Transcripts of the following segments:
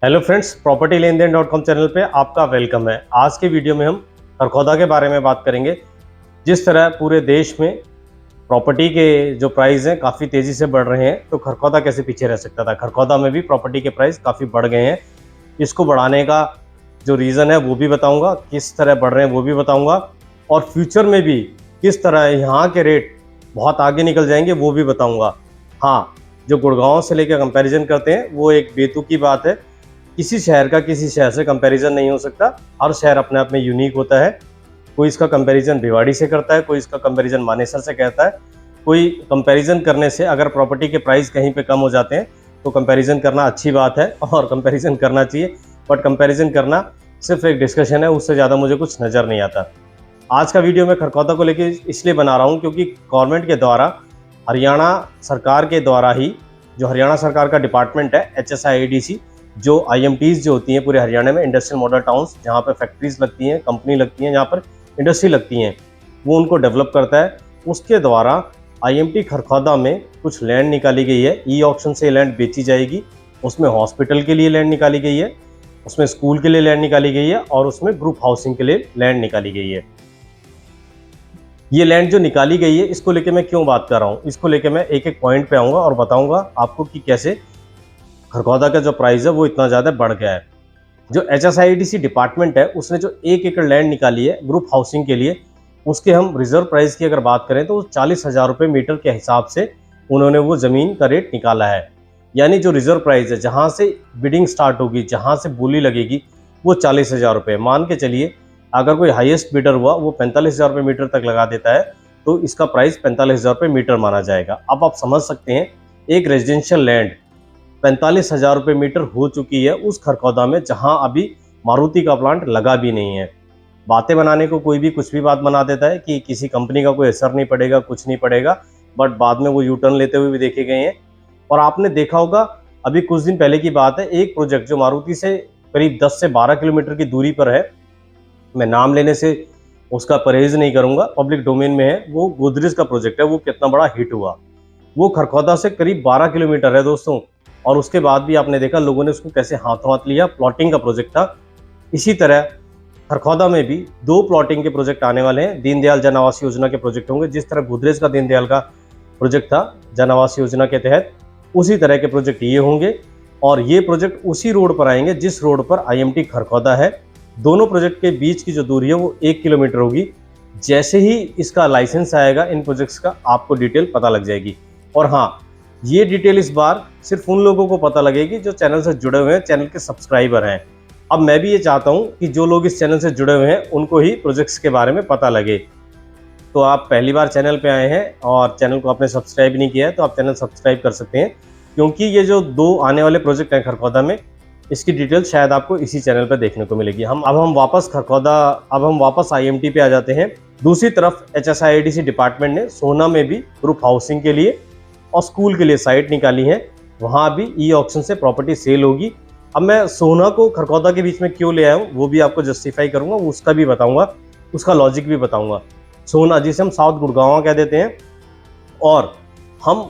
Hello friends, property लेन then .com channel पे आपका welcome है। आज के वीडियो में हम खरखौदा के बारे में बात करेंगे। जिस तरह पूरे देश में प्रॉपर्टी के जो प्राइस हैं काफ़ी तेज़ी से बढ़ रहे हैं, तो खरखौदा कैसे पीछे रह सकता था। खरखौदा में भी प्रॉपर्टी के प्राइस काफ़ी बढ़ गए हैं। इसको बढ़ाने का जो रीज़न है वो भी बताऊँगा, किस तरह बढ़ रहे हैं वो भी बताऊँगा, और फ्यूचर में भी किस तरह यहाँ के रेट बहुत आगे निकल जाएंगे वो भी बताऊँगा। हाँ, जो गुड़गांव से लेकर कंपैरिजन करते हैं वो एक बेतुकी बात है। किसी शहर का किसी शहर से कंपैरिजन नहीं हो सकता। हर शहर अपने आप में यूनिक होता है। कोई इसका कंपैरिजन भिवाड़ी से करता है, कोई इसका कंपैरिजन मानेसर से कहता है। कोई कंपैरिजन करने से अगर प्रॉपर्टी के प्राइस कहीं पे कम हो जाते हैं तो कंपैरिजन करना अच्छी बात है और कंपैरिजन करना चाहिए, बट कंपैरिजन करना सिर्फ एक डिस्कशन है, उससे ज़्यादा मुझे कुछ नज़र नहीं आता। आज का वीडियो मैं खरखौदा को लेकर इसलिए बना रहा हूँ क्योंकि गवर्नमेंट के द्वारा, हरियाणा सरकार के द्वारा ही, जो हरियाणा सरकार का डिपार्टमेंट है HSIIDC, जो IMTs जो होती हैं पूरे हरियाणा में, इंडस्ट्रियल मॉडल टाउन्स, जहाँ पर फैक्ट्रीज लगती हैं, कंपनी लगती हैं, जहाँ पर इंडस्ट्री लगती हैं, वो उनको डेवलप करता है। उसके द्वारा IMT खरखौदा में कुछ लैंड निकाली गई है। ई ऑक्शन से लैंड बेची जाएगी। उसमें हॉस्पिटल के लिए लैंड निकाली गई है, उसमें स्कूल के लिए लैंड निकाली गई है, और उसमें ग्रुप हाउसिंग के लिए लैंड निकाली गई है। ये लैंड जो निकाली गई है, इसको लेके मैं क्यों बात कर रहा हूँ, इसको लेके मैं एक एक पॉइंट पे आऊँगा और बताऊँगा आपको कि कैसे खरखौदा का जो प्राइस है वो इतना ज़्यादा बढ़ गया है। जो HSIIDC डिपार्टमेंट है, उसने जो 1 एकड़ लैंड निकाली है ग्रुप हाउसिंग के लिए, उसके हम रिजर्व प्राइस की अगर बात करें तो 40,000 रुपये मीटर के हिसाब से उन्होंने वो ज़मीन का रेट निकाला है। यानी जो रिजर्व प्राइस है, जहाँ से बिडिंग स्टार्ट होगी, जहाँ से बोली लगेगी, वो 40,000 रुपये। मान के चलिए अगर कोई हाईएस्ट बिडर हुआ वो 45,000 रुपये मीटर तक लगा देता है, तो इसका प्राइस 45,000 रुपये मीटर माना जाएगा। अब आप समझ सकते हैं, एक रेजिडेंशियल लैंड 45,000 रुपये मीटर हो चुकी है उस खरखौदा में, जहां अभी मारुति का प्लांट लगा भी नहीं है। बातें बनाने को कोई भी कुछ भी बात बना देता है कि किसी कंपनी का कोई असर नहीं पड़ेगा, कुछ नहीं पड़ेगा, बट बाद में वो यू टर्न लेते हुए भी देखे गए हैं। और आपने देखा होगा, अभी कुछ दिन पहले की बात है, एक प्रोजेक्ट जो मारुति से करीब 10 से 12 किलोमीटर की दूरी पर है, मैं नाम लेने से उसका परहेज नहीं करूंगा, पब्लिक डोमेन में है, वो गोदरेज का प्रोजेक्ट है। वो कितना बड़ा हिट हुआ, वो खरखौदा से करीब 12 किलोमीटर है दोस्तों, और उसके बाद भी आपने देखा लोगों ने उसको कैसे हाथों हाथ लिया। प्लॉटिंग का प्रोजेक्ट था। इसी तरह खरखौदा में भी 2 प्लॉटिंग के प्रोजेक्ट आने वाले हैं। दीनदयाल जन आवास योजना के प्रोजेक्ट होंगे। जिस तरह गोदरेज का दीनदयाल का प्रोजेक्ट था जन आवास योजना के तहत, उसी तरह के प्रोजेक्ट ये होंगे, और ये प्रोजेक्ट उसी रोड पर आएंगे जिस रोड पर IMT खरखौदा है। दोनों प्रोजेक्ट के बीच की जो दूरी है वो 1 किलोमीटर होगी। जैसे ही इसका लाइसेंस आएगा इन प्रोजेक्ट्स का, आपको डिटेल पता लग जाएगी। और हाँ, ये डिटेल इस बार सिर्फ उन लोगों को पता लगेगी जो चैनल से जुड़े हुए हैं, चैनल के सब्सक्राइबर हैं। अब मैं भी ये चाहता हूँ कि जो लोग इस चैनल से जुड़े हुए हैं उनको ही प्रोजेक्ट्स के बारे में पता लगे। तो आप पहली बार चैनल पे आए हैं और चैनल को आपने सब्सक्राइब नहीं किया है, तो आप चैनल सब्सक्राइब कर सकते हैं, क्योंकि ये जो 2 आने वाले प्रोजेक्ट हैं खरखौदा में, इसकी डिटेल शायद आपको इसी चैनल पर देखने को मिलेगी। अब हम वापस IMT पे आ जाते हैं। दूसरी तरफ HSIIDC डिपार्टमेंट ने सोना में भी ग्रुप हाउसिंग के लिए और स्कूल के लिए साइट निकाली है। वहाँ भी ई ऑक्शन से प्रॉपर्टी सेल होगी। अब मैं सोना को खरखौदा के बीच में क्यों ले आया हूँ वो भी आपको जस्टिफाई करूँगा, उसका भी बताऊँगा, उसका लॉजिक भी बताऊँगा। सोना, जिसे हम साउथ गुड़गांव कह देते हैं, और हम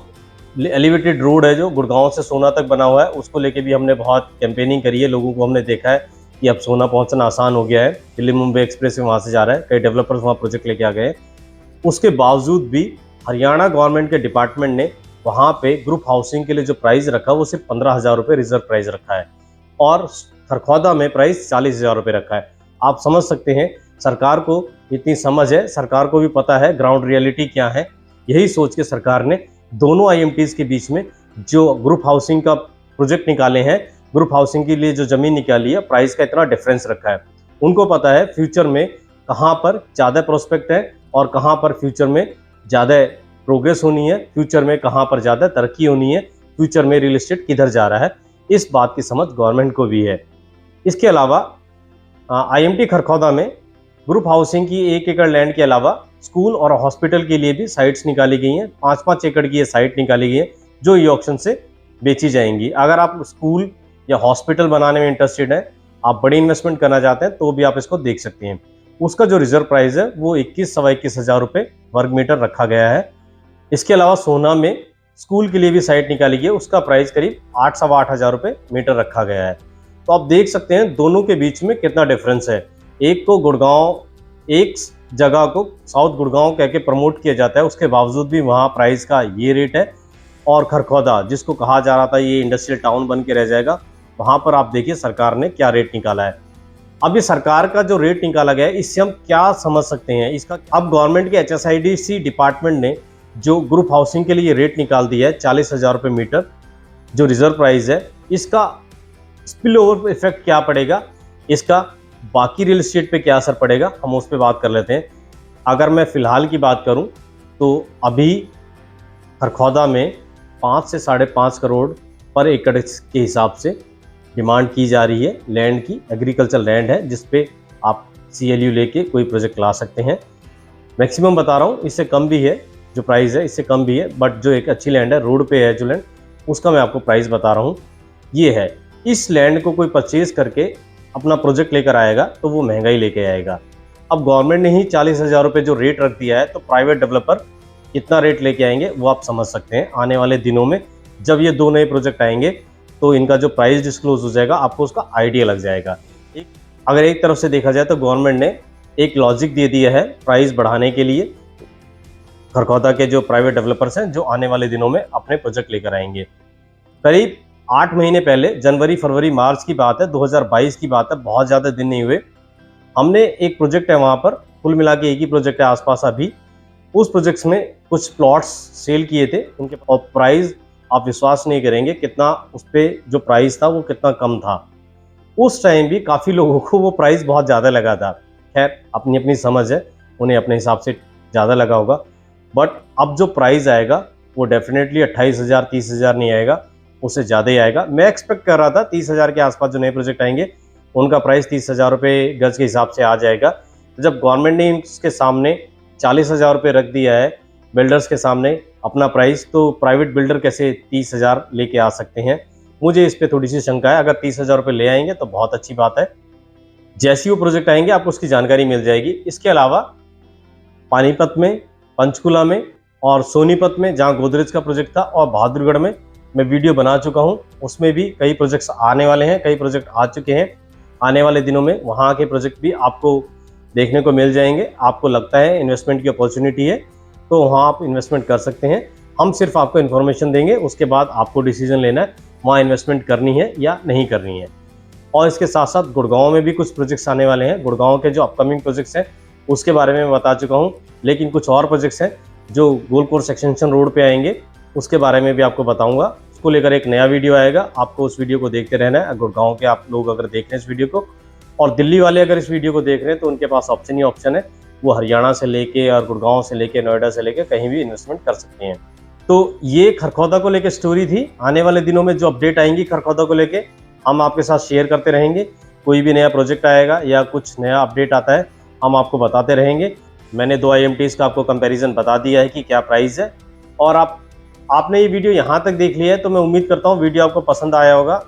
एलिवेटेड रोड है जो गुड़गांव से सोना तक बना हुआ है, उसको लेके भी हमने बहुत कैंपेनिंग करी है। लोगों को हमने देखा है कि अब सोना पहुँचना आसान हो गया है। दिल्ली मुंबई एक्सप्रेस से वहाँ से जा रहा है, कई डेवलपर्स वहाँ प्रोजेक्ट लेके आ गए। उसके बावजूद भी हरियाणा गवर्नमेंट के डिपार्टमेंट ने वहाँ पे ग्रुप हाउसिंग के लिए जो प्राइस रखा वो सिर्फ 15,000 रुपये रिजर्व प्राइस रखा है, और खरखौदा में प्राइस 40,000 रुपये रखा है। आप समझ सकते हैं, सरकार को इतनी समझ है, सरकार को भी पता है ग्राउंड रियलिटी क्या है। यही सोच के सरकार ने दोनों IMTs के बीच में जो ग्रुप हाउसिंग का प्रोजेक्ट निकाले हैं, ग्रुप हाउसिंग के लिए जो ज़मीन निकाली है, प्राइस का इतना डिफरेंस रखा है। उनको पता है फ्यूचर में कहाँ पर ज़्यादा प्रोस्पेक्ट है और कहाँ पर फ्यूचर में ज़्यादा प्रोग्रेस होनी है, फ्यूचर में कहाँ पर ज़्यादा तरक्की होनी है, फ्यूचर में रियल एस्टेट किधर जा रहा है, इस बात की समझ गवर्नमेंट को भी है। इसके अलावा IMT खरखौदा में ग्रुप हाउसिंग की 1 एकड़ लैंड के अलावा स्कूल और हॉस्पिटल के लिए भी साइट्स निकाली गई हैं। 5-5 एकड़ की ये साइट निकाली गई है जो ई ऑक्शन से बेची जाएंगी। अगर आप स्कूल या हॉस्पिटल बनाने में इंटरेस्टेड हैं, आप बड़ी इन्वेस्टमेंट करना चाहते हैं, तो भी आप इसको देख सकते हैं। उसका जो रिजर्व प्राइस है वो 21-21,000 रुपये वर्ग मीटर रखा गया है। इसके अलावा सोना में स्कूल के लिए भी साइट निकाली गई है, उसका प्राइस करीब 8-8,500 रुपये मीटर रखा गया है। तो आप देख सकते हैं दोनों के बीच में कितना डिफरेंस है। एक को गुड़गांव, एक जगह को साउथ गुड़गांव कह के प्रमोट किया जाता है, उसके बावजूद भी वहाँ प्राइस का ये रेट है। और खरखौदा जिसको कहा जा रहा था ये इंडस्ट्रियल टाउन बन के रह जाएगा, वहाँ पर आप देखिए सरकार ने क्या रेट निकाला है। अब ये सरकार का जो रेट निकाला गया है इससे हम क्या समझ सकते हैं इसका। अब गवर्नमेंट के HSIDC डिपार्टमेंट ने जो ग्रुप हाउसिंग के लिए रेट निकाल दिया है 40,000 रुपये मीटर जो रिजर्व प्राइस है, इसका स्पिल ओवर इफेक्ट क्या पड़ेगा, इसका बाकी रियल एस्टेट पे क्या असर पड़ेगा, हम उस पर बात कर लेते हैं। अगर मैं फ़िलहाल की बात करूं तो अभी खरखौदा में 5 से 5.5 करोड़ पर एकड़ के हिसाब से डिमांड की जा रही है लैंड की। एग्रीकल्चर लैंड है जिस पे आप CLU लेके कोई प्रोजेक्ट ला सकते हैं। मैक्सिमम बता रहा हूँ, इससे कम भी है जो प्राइस है, इससे कम भी है, बट जो एक अच्छी लैंड है रोड पे है जो लैंड, उसका मैं आपको प्राइस बता रहा हूँ। ये है, इस लैंड को कोई परचेज करके अपना प्रोजेक्ट लेकर आएगा तो वो महंगाई लेके आएगा। अब गवर्नमेंट ने ही 40,000 रुपये जो रेट रख दिया है, तो प्राइवेट डेवलपर कितना रेट लेके आएंगे वो आप समझ सकते हैं। आने वाले दिनों में जब ये 2 नए प्रोजेक्ट आएंगे तो इनका जो प्राइस डिस्क्लोज हो जाएगा, आपको उसका आइडिया लग जाएगा। अगर एक तरफ से देखा जाए तो गवर्नमेंट ने एक लॉजिक दे दिया है प्राइस बढ़ाने के लिए खरखौदा के जो प्राइवेट डेवलपर्स हैं जो आने वाले दिनों में अपने प्रोजेक्ट लेकर आएंगे। करीब 8 महीने पहले, जनवरी फरवरी मार्च की बात है, 2022 की बात है, बहुत ज़्यादा दिन नहीं हुए, हमने एक प्रोजेक्ट है वहाँ पर, कुल मिला के एक ही प्रोजेक्ट है आसपास अभी, उस प्रोजेक्ट्स में कुछ प्लॉट्स सेल किए थे उनके, और प्राइस आप विश्वास नहीं करेंगे कितना उस पर जो प्राइस था वो कितना कम था। उस टाइम भी काफ़ी लोगों को वो प्राइस बहुत ज़्यादा लगा था। खैर अपनी अपनी समझ है, उन्हें अपने हिसाब से ज़्यादा लगा होगा, बट अब जो प्राइस आएगा वो डेफिनेटली 28,000 30,000 नहीं आएगा, उससे ज़्यादा ही आएगा। मैं एक्सपेक्ट कर रहा था 30,000 के आसपास जो नए प्रोजेक्ट आएंगे उनका प्राइस 30,000 रुपये गज के हिसाब से आ जाएगा। तो जब गवर्नमेंट ने इसके सामने 40,000 रुपये रख दिया है बिल्डर्स के सामने अपना प्राइस, तो प्राइवेट बिल्डर कैसे 30,000 लेके आ सकते हैं, मुझे इस पर थोड़ी सी शंका है। अगर 30,000 रुपये ले आएंगे तो बहुत अच्छी बात है, जैसे ही वो प्रोजेक्ट आएंगे आपको उसकी जानकारी मिल जाएगी। इसके अलावा पानीपत में, पंचकुला में और सोनीपत में जहाँ गोदरेज का प्रोजेक्ट था, और बहादुरगढ़ में मैं वीडियो बना चुका हूँ, उसमें भी कई प्रोजेक्ट्स आने वाले हैं, कई प्रोजेक्ट आ चुके हैं। आने वाले दिनों में वहाँ के प्रोजेक्ट भी आपको देखने को मिल जाएंगे। आपको लगता है इन्वेस्टमेंट की अपॉर्चुनिटी है तो वहाँ आप इन्वेस्टमेंट कर सकते हैं। हम सिर्फ आपको इन्फॉर्मेशन देंगे, उसके बाद आपको डिसीजन लेना है वहाँ इन्वेस्टमेंट करनी है या नहीं करनी है। और इसके साथ साथ गुड़गांव में भी कुछ प्रोजेक्ट्स आने वाले हैं। गुड़गांव के जो अपकमिंग प्रोजेक्ट्स हैं उसके बारे में मैं बता चुका हूँ, लेकिन कुछ और प्रोजेक्ट्स हैं जो गोल्ड कोर्स एक्सटेंशन रोड पे आएंगे, उसके बारे में भी आपको बताऊंगा। उसको लेकर एक नया वीडियो आएगा, आपको उस वीडियो को देखते रहना है। गुड़गांव के आप लोग अगर देख रहे हैं इस वीडियो को, और दिल्ली वाले अगर इस वीडियो को देख रहे हैं, तो उनके पास ऑप्शन ही ऑप्शन है, वो हरियाणा से लेके और गुड़गांव से लेके नोएडा से लेके कहीं भी इन्वेस्टमेंट कर सकते हैं। तो ये खरखौदा को लेकर स्टोरी थी। आने वाले दिनों में जो अपडेट आएंगी खरखौदा को लेके हम आपके साथ शेयर करते रहेंगे। कोई भी नया प्रोजेक्ट आएगा या कुछ नया अपडेट आता है हम आपको बताते रहेंगे। मैंने 2 IMTs का आपको कंपैरिजन बता दिया है कि क्या प्राइस है, और आपने ये वीडियो यहाँ तक देख लिया है तो मैं उम्मीद करता हूँ वीडियो आपको पसंद आया होगा।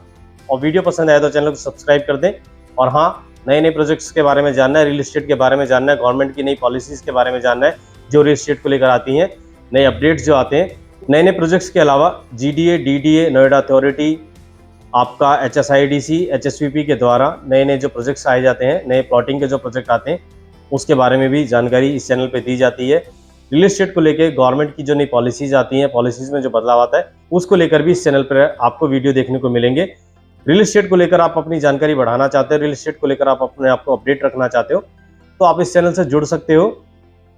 और वीडियो पसंद आया तो चैनल को सब्सक्राइब कर दें। और हाँ, नए प्रोजेक्ट्स के बारे में जानना है, रियल एस्टेट के बारे में जानना है, गवर्नमेंट की नई पॉलिसीज़ के बारे में जानना है जो रियल एस्टेट को लेकर आती हैं, नए अपडेट्स जो आते हैं, नए प्रोजेक्ट्स के अलावा GDA, DDA, नोएडा अथॉरिटी, आपका HSIDC, HSVP के द्वारा नए जो प्रोजेक्ट्स आए जाते हैं, नए प्लॉटिंग के जो प्रोजेक्ट आते हैं, उसके बारे में भी जानकारी इस चैनल पे दी जाती है। रियल एस्टेट को लेकर गवर्नमेंट की जो नई पॉलिसीज़ आती हैं, पॉलिसीज़ में जो बदलाव आता है, उसको लेकर भी इस चैनल पर आपको वीडियो देखने को मिलेंगे। रियल एस्टेट को लेकर आप अपनी जानकारी बढ़ाना चाहते हो, रियल एस्टेट को लेकर आप अपने आप को अपडेट रखना चाहते हो, तो आप इस चैनल से जुड़ सकते हो।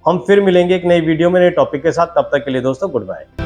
हम फिर मिलेंगे एक नई वीडियो में नए टॉपिक के साथ। तब तक के लिए दोस्तों गुड बाय।